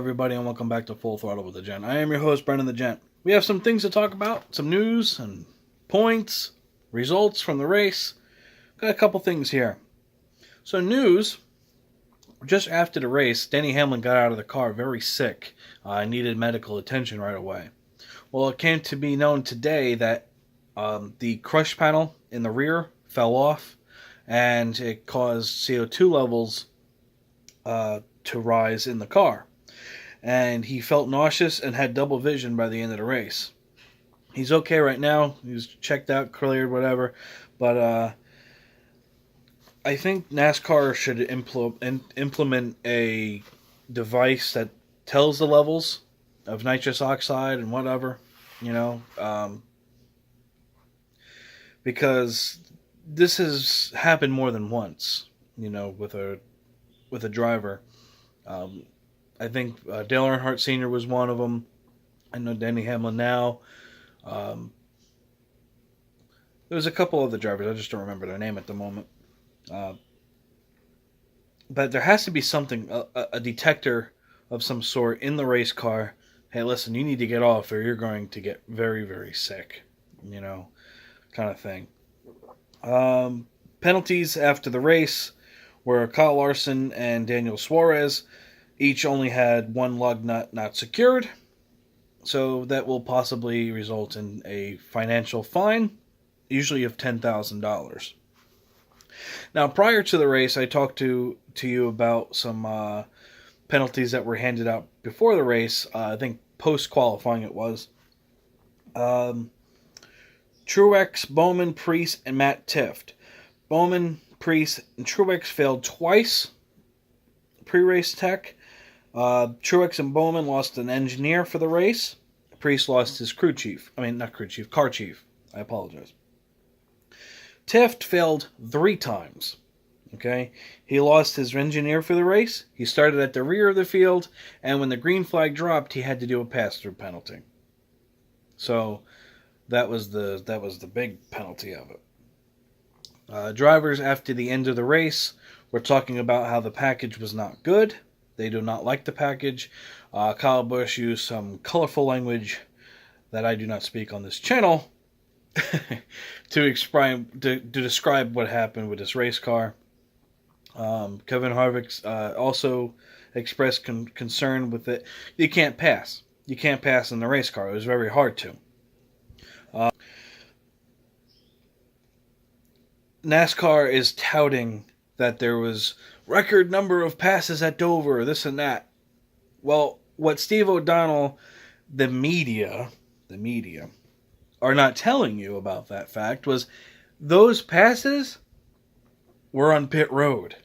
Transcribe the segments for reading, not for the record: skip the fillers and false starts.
everybody, and welcome back to Full Throttle with the Gent. I am your host, Brendan the Gent. We have some things to talk about, some news and points, results from the race. Got a couple things here. So news, just after the race, Denny Hamlin got out of the car very sick. Needed medical attention right away. Well, it came to be known today that the crush panel in the rear fell off, and it caused CO2 levels to rise in the car. And he felt nauseous and had double vision by the end of the race. He's okay right now. He's checked out, cleared, whatever. But I think NASCAR should implement a device that tells the levels of nitrous oxide and whatever, because this has happened more than once, with a driver. I think Dale Earnhardt Sr. was one of them. I know Denny Hamlin now. There was a couple other drivers. I just don't remember their name at the moment. But there has to be something, a detector of some sort in the race car. Hey, listen, you need to get off or you're going to get very, very sick. Kind of thing. Penalties after the race were Kyle Larson and Daniel Suarez. Each only had one lug nut not secured, so that will possibly result in a financial fine, usually of $10,000. Now, prior to the race, I talked to you about some penalties that were handed out before the race. I think post-qualifying it was. Truex, Bowman, Preece, and Matt Tifft. Bowman, Preece, and Truex failed twice pre-race tech. Truex and Bowman lost an engineer for the race. Preece lost his car chief. I apologize. Tifft failed 3 times. Okay? He lost his engineer for the race. He started at the rear of the field, and when the green flag dropped, he had to do a pass-through penalty. So that was the big penalty of it. Drivers after the end of the race were talking about how the package was not good. They do not like the package. Kyle Busch used some colorful language that I do not speak on this channel to describe what happened with this race car. Kevin Harvick also expressed concern with it. You can't pass. You can't pass in the race car. It was very hard to. NASCAR is touting that there was record number of passes at Dover, this and that. Well, what Steve O'Donnell, the media, are not telling you about that fact was those passes were on pit road.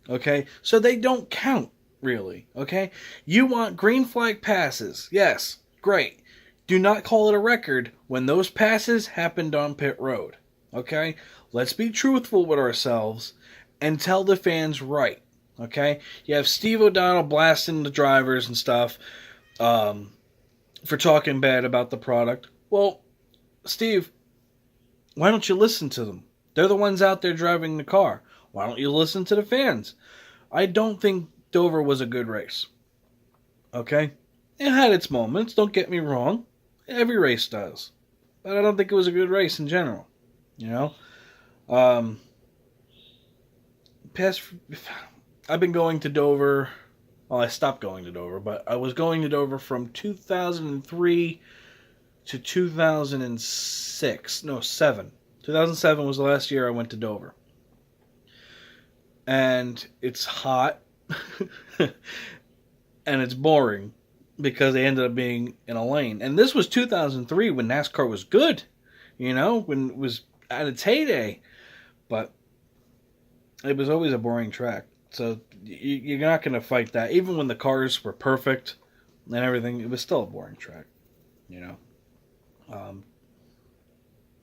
Okay? So they don't count, really. Okay? You want green flag passes. Yes, great. Do not call it a record when those passes happened on pit road. Okay? Let's be truthful with ourselves and tell the fans right. Okay? You have Steve O'Donnell blasting the drivers and stuff for talking bad about the product. Well, Steve, why don't you listen to them? They're the ones out there driving the car. Why don't you listen to the fans? I don't think Dover was a good race. Okay? It had its moments, don't get me wrong. Every race does. But I don't think it was a good race in general. I've been going to Dover. Well, I stopped going to Dover, but I was going to Dover from 2003 to 2006. No, 7. 2007 was the last year I went to Dover. And it's hot. And it's boring because they ended up being in a lane. And this was 2003 when NASCAR was good. When it was at its heyday. But it was always a boring track. So you're not going to fight that. Even when the cars were perfect and everything, it was still a boring track.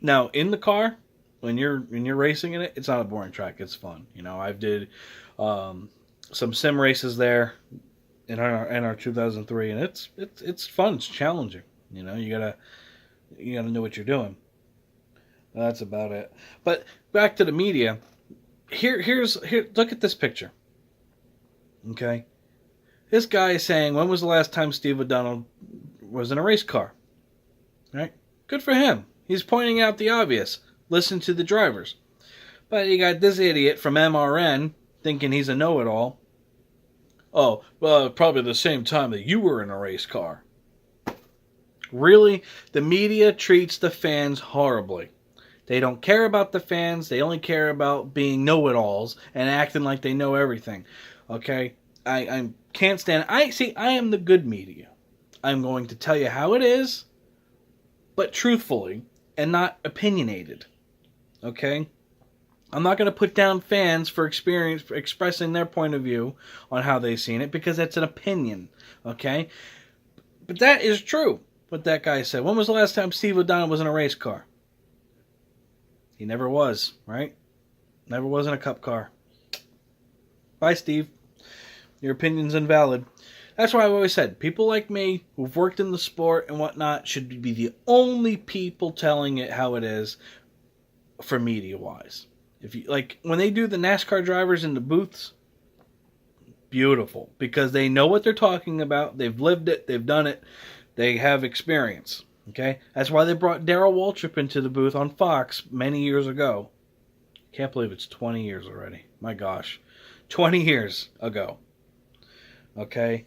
Now, in the car, when you're racing in it, it's not a boring track. It's fun. I did some sim races there in our 2003, and it's fun. It's challenging. You gotta know what you're doing. That's about it. But back to the media. Here. Look at this picture. Okay, This guy is saying, when was the last time Steve O'Donnell was in a race car? Right? Good for him. He's pointing out the obvious. Listen to the drivers. But you got this idiot from MRN thinking he's a know-it-all. Oh, well, probably the same time that you were in a race car. Really? The media treats the fans horribly. They don't care about the fans. They only care about being know-it-alls and acting like they know everything. Okay? I can't stand... I am the good media. I'm going to tell you how it is, but truthfully, and not opinionated. Okay? I'm not going to put down fans for expressing their point of view on how they've seen it, because that's an opinion. Okay? But that is true, what that guy said. When was the last time Steve O'Donnell was in a race car? He never was, right? Never was in a cup car. Bye, Steve. Your opinion's invalid. That's why I've always said, people like me who've worked in the sport and whatnot should be the only people telling it how it is for media-wise. If you like, when they do the NASCAR drivers in the booths, beautiful, because they know what they're talking about. They've lived it. They've done it. They have experience. Okay, that's why they brought Darrell Waltrip into the booth on Fox many years ago. Can't believe it's 20 years already. My gosh, 20 years ago. Okay,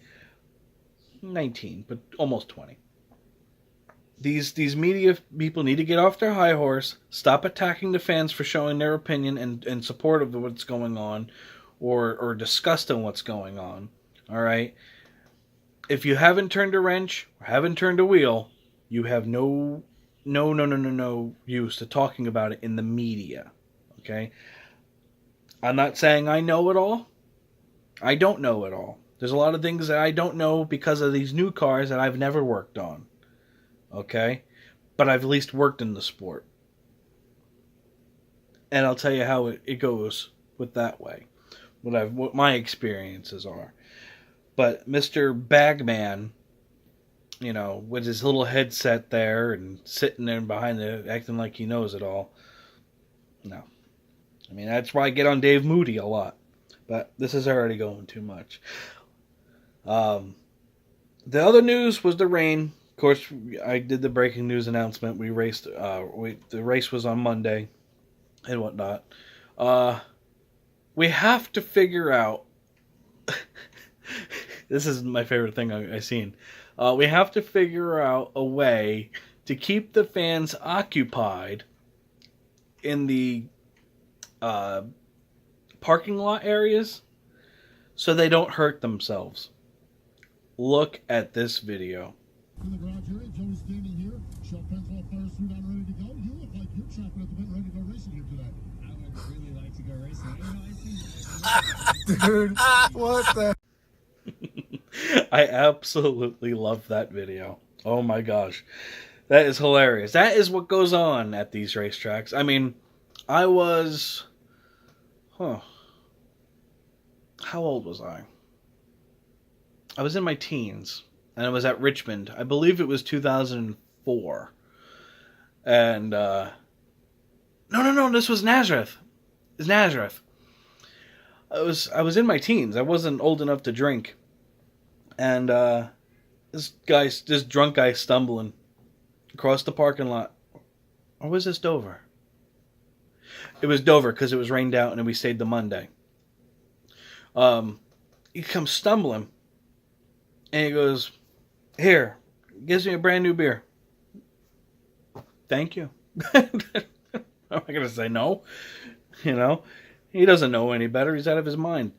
19, but almost 20. These media people need to get off their high horse, stop attacking the fans for showing their opinion and support of what's going on, or disgust on what's going on. All right, if you haven't turned a wrench or haven't turned a wheel, you have no use to talking about it in the media. Okay, I'm not saying I know it all. I don't know it all. There's a lot of things that I don't know because of these new cars that I've never worked on. Okay? But I've at least worked in the sport. And I'll tell you how it goes with that way. What my experiences are. But Mr. Bagman, with his little headset there and sitting there behind it, acting like he knows it all. No. I mean, that's why I get on Dave Moody a lot. But this is already going too much. The other news was the rain. Of course, I did the breaking news announcement. We raced. The race was on Monday and whatnot. We have to figure out. This is my favorite thing I've seen. We have to figure out a way to keep the fans occupied in the parking lot areas so they don't hurt themselves. Look at this video. In the garage area, Joey's standing here. Shell pens all fire suit on, ready to go. You look like you're chopping at the bit, ready to go racing here today. I would really like to go racing. Dude, what the? I absolutely love that video. Oh my gosh. That is hilarious. That is what goes on at these racetracks. I mean, I was... How old was I? I was in my teens, and I was at Richmond. I believe it was 2004. And, no, this was Nazareth. It's Nazareth. I was in my teens. I wasn't old enough to drink. And, this drunk guy stumbling across the parking lot. Or was this Dover? It was Dover, because it was rained out, and we stayed the Monday. He comes stumbling. And he goes, here, gives me a brand new beer. Thank you. I'm not going to say no. He doesn't know any better. He's out of his mind.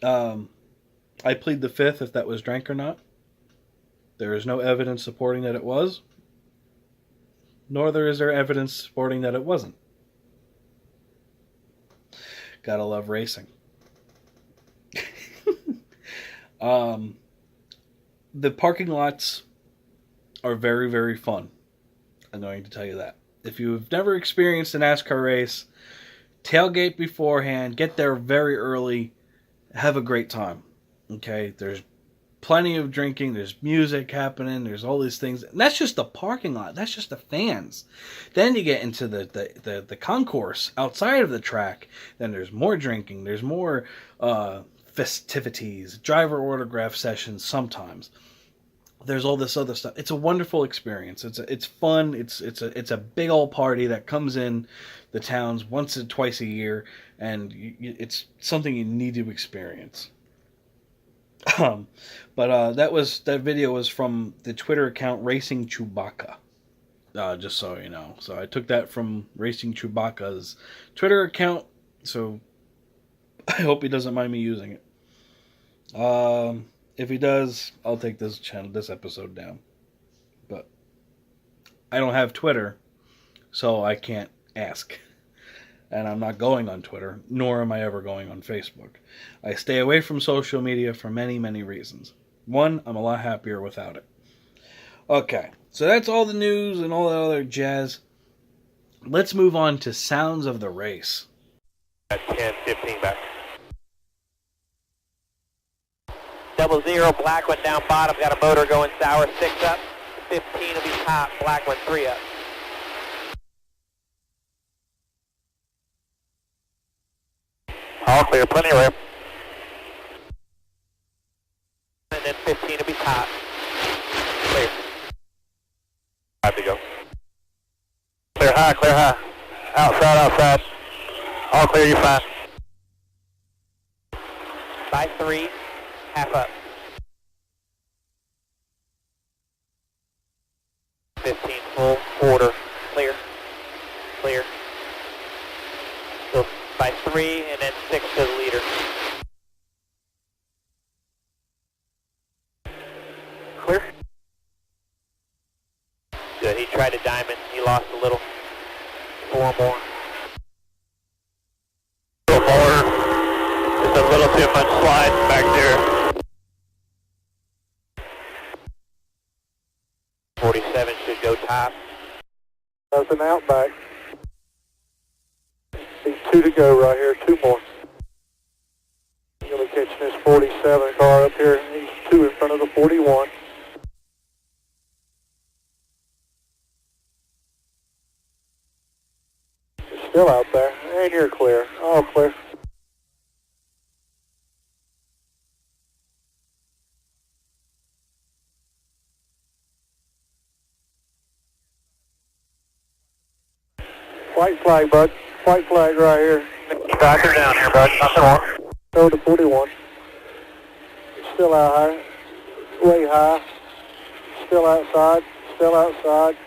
I plead the fifth if that was drank or not. There is no evidence supporting that it was. Nor is there evidence supporting that it wasn't. Gotta love racing. The parking lots are very, very fun. I'm going to tell you that. If you've never experienced a NASCAR race, tailgate beforehand, get there very early, have a great time. Okay, there's plenty of drinking, there's music happening, there's all these things. And that's just the parking lot, that's just the fans. Then you get into the concourse outside of the track, then there's more drinking, there's more festivities, driver autograph sessions sometimes. There's all this other stuff. It's a wonderful experience. It's fun. It's a big old party that comes in the towns once or twice a year, and it's something you need to experience. But that video was from the Twitter account Racing Chewbacca. Just so you know. So I took that from Racing Chewbacca's Twitter account. So I hope he doesn't mind me using it. If he does, I'll take this episode down. But I don't have Twitter, so I can't ask. And I'm not going on Twitter, nor am I ever going on Facebook. I stay away from social media for many, many reasons. One, I'm a lot happier without it. Okay, so that's all the news and all that other jazz. Let's move on to sounds of the race. At 10-15 back. 00, black one down bottom, got a motor going sour, 6 up, 15 will be top, black one 3 up. All clear, plenty of room. And then 15 will be top. Clear. 5 to go. Clear high, clear high. Outside, outside. All clear, you're fine. By 3, half up. 15 full, quarter, clear, clear. So by 3 and then 6 to the leader. Clear. Good, he tried a diamond, he lost a little. 4 more. A little more, just a little too much slide back there. 47 should go top. Nothing out back. He's 2 to go right here, 2 more. You're going to be catching this 47 car up here. He's 2 in front of the 41. It's still out there. And you're clear. All clear. White flag, bud. White flag right here. Back her down here, bud. Nothing more. Go to 41. It's still out high. Way high. Still outside. Still outside.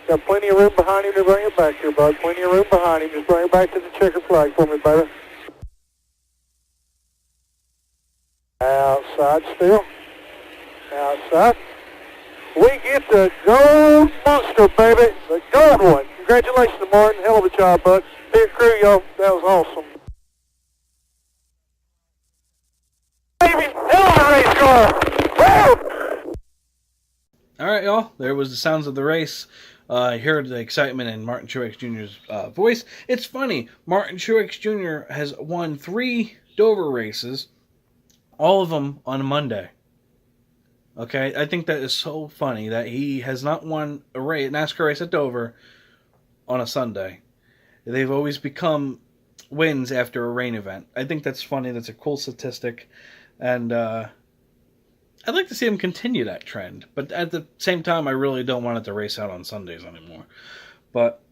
Got plenty of room behind him to bring it back here, bud. Plenty of room behind him. Just bring it back to the checker flag for me, baby. Outside still. Outside. We get the gold monster, baby. The gold one. Congratulations, Martin. Hell of a job, bud. Big crew, y'all. That was awesome. Baby, hell of a race car. Woo! All right, y'all. There was the sounds of the race. I heard the excitement in Martin Truex Jr.'s voice. It's funny. Martin Truex Jr. has won 3 Dover races, all of them on a Monday. Okay, I think that is so funny that he has not won a NASCAR race at Dover on a Sunday. They've always become wins after a rain event. I think that's funny. That's a cool statistic. And I'd like to see him continue that trend. But at the same time, I really don't want it to race out on Sundays anymore. But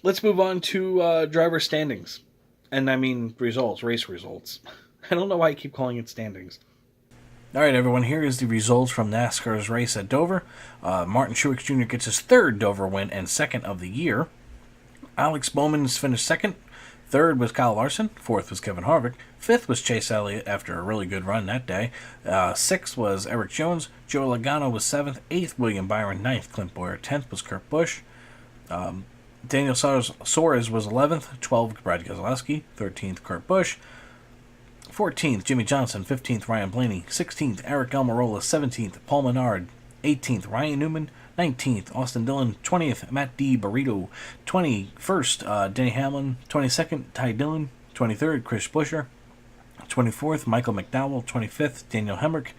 let's move on to driver standings. And I mean results, race results. I don't know why I keep calling it standings. All right, everyone, here is the results from NASCAR's race at Dover. Martin Truex Jr. gets his 3rd Dover win and 2nd of the year. Alex Bowman is finished 2nd. 3rd was Kyle Larson. 4th was Kevin Harvick. 5th was Chase Elliott after a really good run that day. 6th was Eric Jones. Joe Logano was 7th. 8th, William Byron. 9th, Clint Bowyer. 10th was Kurt Busch. Daniel Suarez was 11th. 12th, Brad Keselowski. 13th, Kurt Busch. 14th, Jimmy Johnson. 15th, Ryan Blaney. 16th, Eric Almirola. 17th, Paul Menard. 18th, Ryan Newman. 19th, Austin Dillon. 20th, Matt D. Burrito. 21st, Denny Hamlin. 22nd, Ty Dillon. 23rd, Chris Buescher. 24th, Michael McDowell. 25th, Daniel Hemrick.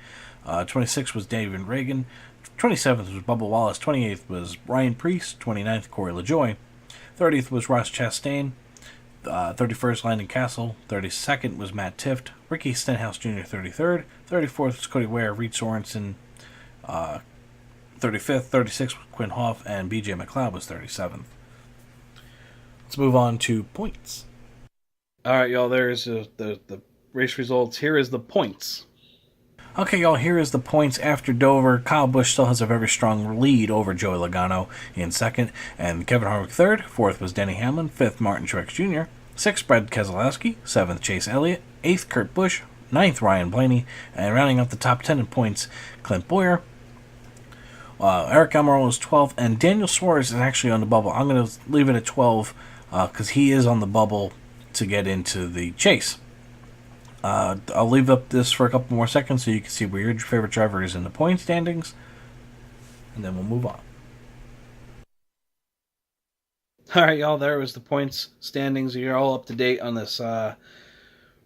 26th was David Reagan. 27th was Bubba Wallace. 28th was Ryan Preece. 29th, Corey LaJoie. 30th was Ross Chastain. 31st, Landon Castle. 32nd was Matt Tift. Ricky Stenhouse Jr., 33rd. 34th was Cody Ware. Reed Sorensen, 35th. 36th was Quinn Hoff. And BJ McLeod was 37th. Let's move on to points. All right, y'all, there's the race results. Here is the points. Okay, y'all, here is the points after Dover. Kyle Busch still has a very strong lead over Joey Logano in second, and Kevin Harvick third. Fourth was Denny Hamlin. Fifth, Martin Truex Jr. Sixth, Brad Keselowski. Seventh, Chase Elliott. Eighth, Kurt Busch. Ninth, Ryan Blaney. And rounding out the top 10 in points, Clint Bowyer. Eric Almirola is 12th, and Daniel Suarez is actually on the bubble. I'm going to leave it at 12 because he is on the bubble to get into the chase. I'll leave up this for a couple more seconds so you can see where your favorite driver is in the point standings, and then we'll move on. All right, y'all, there was the points standings. You're all up to date on this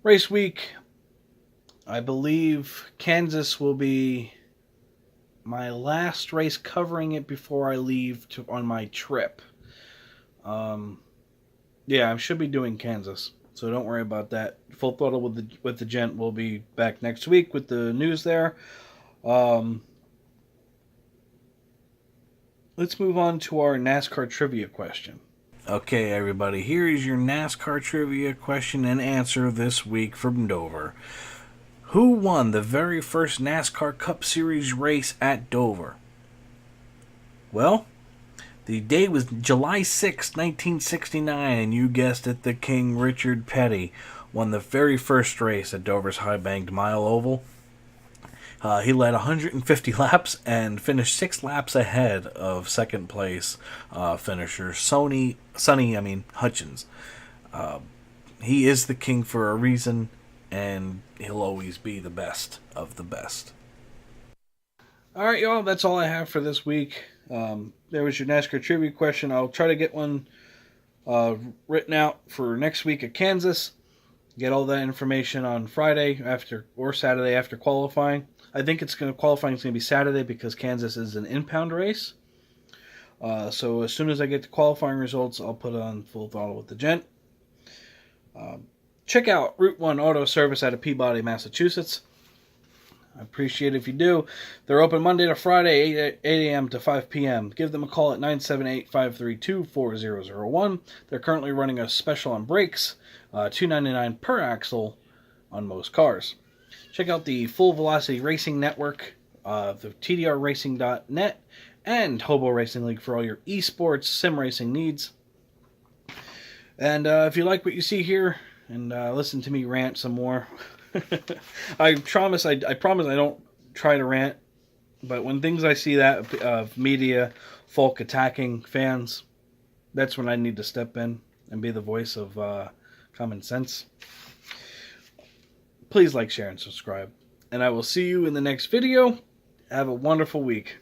race week. I believe Kansas will be my last race covering it before I leave on my trip. Yeah, I should be doing Kansas, so don't worry about that. Full Throttle with the Gent will be back next week with the news there. Let's move on to our NASCAR trivia question. Okay, everybody, here is your NASCAR trivia question and answer this week from Dover. Who won the very first NASCAR Cup Series race at Dover? Well, the date was July 6, 1969, and you guessed it, the King, Richard Petty, won the very first race at Dover's High-Banked Mile Oval. He led 150 laps and finished 6 laps ahead of second place finisher Sonny Hutchins. He is the king for a reason, and he'll always be the best of the best. All right, y'all, that's all I have for this week. There was your NASCAR trivia question. I'll try to get one written out for next week at Kansas. Get all that information on Friday or Saturday after qualifying. I think qualifying is going to be Saturday because Kansas is an impound race. So as soon as I get the qualifying results, I'll put it on Full Throttle with the Gent. Check out Route 1 Auto Service out of Peabody, Massachusetts. I appreciate it if you do. They're open Monday to Friday, 8 a.m. to 5 p.m. Give them a call at 978-532-4001. They're currently running a special on brakes, $2.99 per axle on most cars. Check out the Full Velocity Racing Network, the TDRRacing.net, and Hobo Racing League for all your esports sim racing needs. And if you like what you see here, and listen to me rant some more, I promise I don't try to rant, but when things I see that of media, folk attacking fans, that's when I need to step in and be the voice of common sense. Please like, share, and subscribe. And I will see you in the next video. Have a wonderful week.